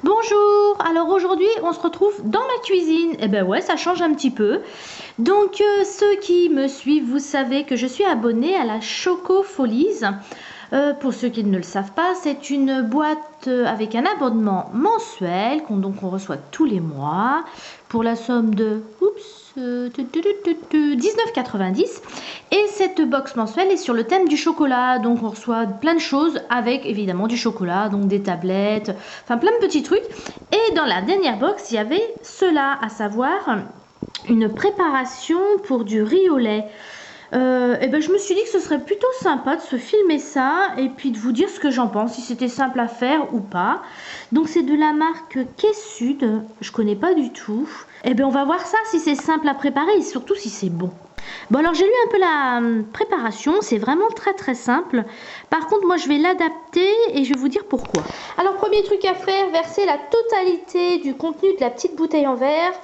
Bonjour, alors aujourd'hui on se retrouve dans ma cuisine. Eh ben ouais, ça change un petit peu. Donc ceux qui me suivent, vous savez que je suis abonnée à la Choco Folies. Pour ceux qui ne le savent pas, c'est une boîte avec un abonnement mensuel qu'on reçoit tous les mois pour la somme de 19,90 et cette box mensuelle est sur le thème du chocolat, donc on reçoit plein de choses avec évidemment du chocolat, donc des tablettes, enfin plein de petits trucs. Et dans la dernière box il y avait cela, à savoir une préparation pour du riz au lait. Et ben je me suis dit que ce serait plutôt sympa de se filmer ça et puis de vous dire ce que j'en pense, si c'était simple à faire ou pas. Donc c'est de la marque K-Sud, je connais pas du tout. Et ben on va voir ça, si c'est simple à préparer et surtout si c'est bon. Bon alors j'ai lu un peu la préparation, c'est vraiment très simple. Par contre moi je vais l'adapter et je vais vous dire pourquoi. Alors premier truc à faire, verser la totalité du contenu de la petite bouteille en verre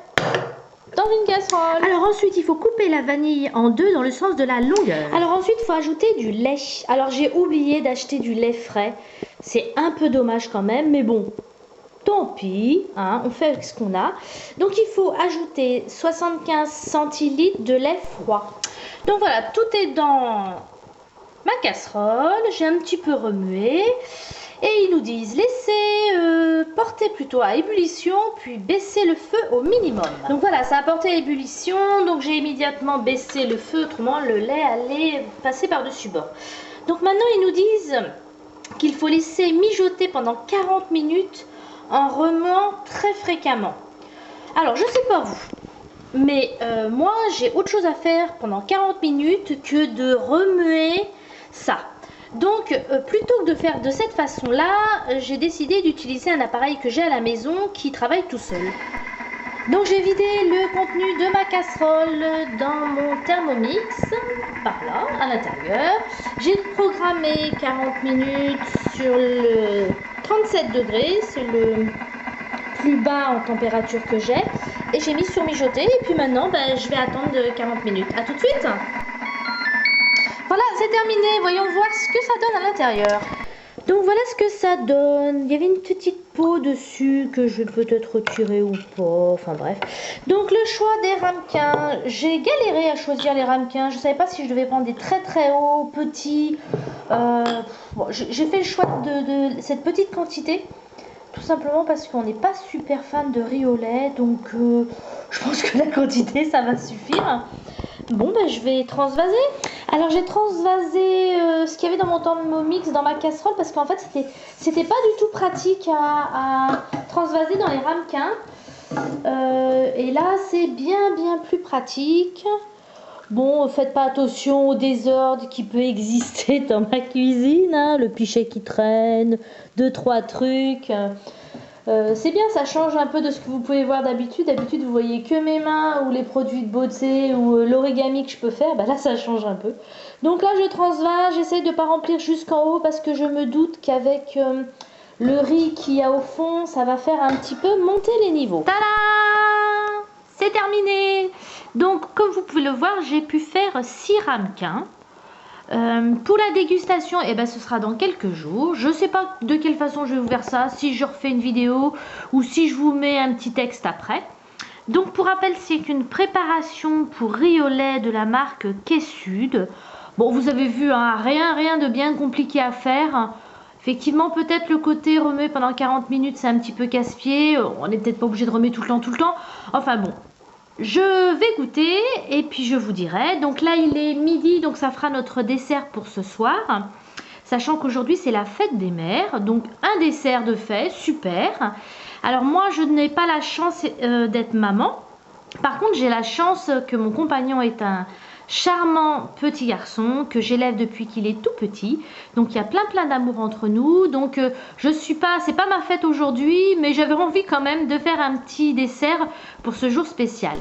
dans une casserole. Alors ensuite il faut couper la vanille en deux dans le sens de la longueur. Alors ensuite il faut ajouter du lait. Alors j'ai oublié d'acheter du lait frais. C'est un peu dommage quand même, mais bon, tant pis, hein, on fait avec ce qu'on a. Donc il faut ajouter 75 centilitres de lait froid. Donc voilà, tout est dans ma casserole. J'ai un petit peu remué. Et ils nous disent laisser porter plutôt à ébullition, puis baisser le feu au minimum. Donc voilà, ça a porté à ébullition, donc j'ai immédiatement baissé le feu, autrement le lait allait passer par-dessus bord. Donc maintenant ils nous disent qu'il faut laisser mijoter pendant 40 minutes en remuant très fréquemment. Alors je sais pas vous, mais moi j'ai autre chose à faire pendant 40 minutes que de remuer ça. Donc plutôt que de faire de cette façon là, j'ai décidé d'utiliser un appareil que j'ai à la maison qui travaille tout seul. Donc j'ai vidé le contenu de ma casserole dans mon Thermomix, par là, à l'intérieur. J'ai programmé 40 minutes sur le 37 degrés, c'est le plus bas en température que j'ai. Et j'ai mis sur mijoter et puis maintenant je vais attendre 40 minutes. A tout de suite. Voilà, c'est terminé. Voyons voir ce que ça donne à l'intérieur. Donc voilà ce que ça donne. Il y avait une petite peau dessus que je vais peut-être retirer ou pas. Enfin bref. Donc le choix des ramequins. J'ai galéré à choisir les ramequins. Je ne savais pas si je devais prendre des très hauts, petits. Bon, j'ai fait le choix de cette petite quantité. Tout simplement parce qu'on n'est pas super fan de riz au lait. Donc je pense que la quantité ça va suffire. Bon je vais transvaser. Alors j'ai transvasé ce qu'il y avait dans mon Thermomix dans ma casserole parce qu'en fait c'était pas du tout pratique à transvaser dans les ramequins. Et là c'est bien plus pratique. Bon, faites pas attention au désordre qui peut exister dans ma cuisine, hein, le pichet qui traîne, 2-3 trucs. C'est bien, ça change un peu de ce que vous pouvez voir d'habitude. D'habitude, vous voyez que mes mains ou les produits de beauté ou l'origami que je peux faire. Là, ça change un peu. Donc là, je transvase. J'essaye de ne pas remplir jusqu'en haut parce que je me doute qu'avec le riz qu'il y a au fond, ça va faire un petit peu monter les niveaux. Tada! C'est terminé. Donc, comme vous pouvez le voir, j'ai pu faire 6 ramequins. Pour la dégustation, ce sera dans quelques jours. Je ne sais pas de quelle façon je vais vous faire ça, si je refais une vidéo ou si je vous mets un petit texte après. Donc pour rappel, c'est une préparation pour riz au lait de la marque K-Sud. Bon, vous avez vu, hein, rien de bien compliqué à faire. Effectivement, peut-être le côté remuer pendant 40 minutes, c'est un petit peu casse-pied. On n'est peut-être pas obligé de remuer tout le temps. Enfin bon. Je vais goûter et puis je vous dirai. Donc là il est midi, donc ça fera notre dessert pour ce soir. Sachant qu'aujourd'hui c'est la fête des mères. Donc un dessert de fait, super. Alors moi je n'ai pas la chance d'être maman. Par contre j'ai la chance que mon compagnon est un charmant petit garçon que j'élève depuis qu'il est tout petit. Donc il y a plein d'amour entre nous. Donc c'est pas ma fête aujourd'hui, mais j'avais envie quand même de faire un petit dessert pour ce jour spécial.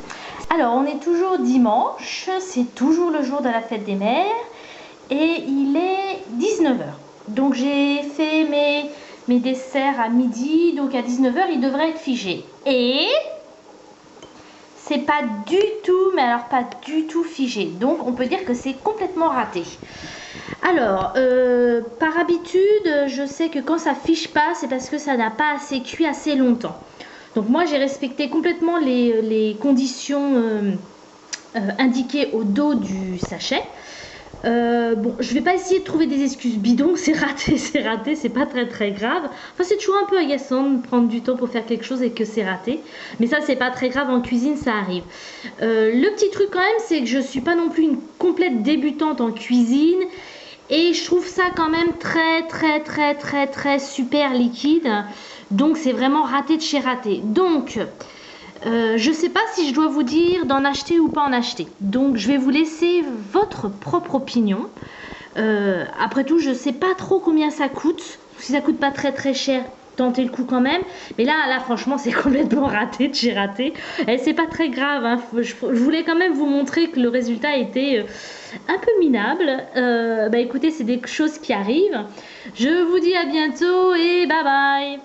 Alors on est toujours dimanche, c'est toujours le jour de la fête des mères et il est 19 h. Donc j'ai fait mes desserts à midi, donc à 19 h il devrait être figé. Et c'est pas du tout, mais alors pas du tout figé. Donc on peut dire que c'est complètement raté. Alors, par habitude, je sais que quand ça fiche pas, c'est parce que ça n'a pas assez cuit assez longtemps. Donc moi, j'ai respecté complètement les conditions indiquées au dos du sachet. Bon, je vais pas essayer de trouver des excuses bidons, c'est raté, c'est pas très grave. Enfin, c'est toujours un peu agaçant de prendre du temps pour faire quelque chose et que c'est raté. Mais ça, c'est pas très grave, en cuisine, ça arrive. Le petit truc quand même, c'est que je suis pas non plus une complète débutante en cuisine. Et je trouve ça quand même très super liquide. Donc, c'est vraiment raté de chez raté. Donc... je sais pas si je dois vous dire d'en acheter ou pas en acheter. Donc je vais vous laisser votre propre opinion. Après tout, je sais pas trop combien ça coûte. Si ça coûte pas très cher, tentez le coup quand même. Mais là franchement, c'est complètement raté de chez raté. Et c'est pas très grave, hein. Je voulais quand même vous montrer que le résultat était un peu minable. Bah écoutez, c'est des choses qui arrivent. Je vous dis à bientôt et bye bye.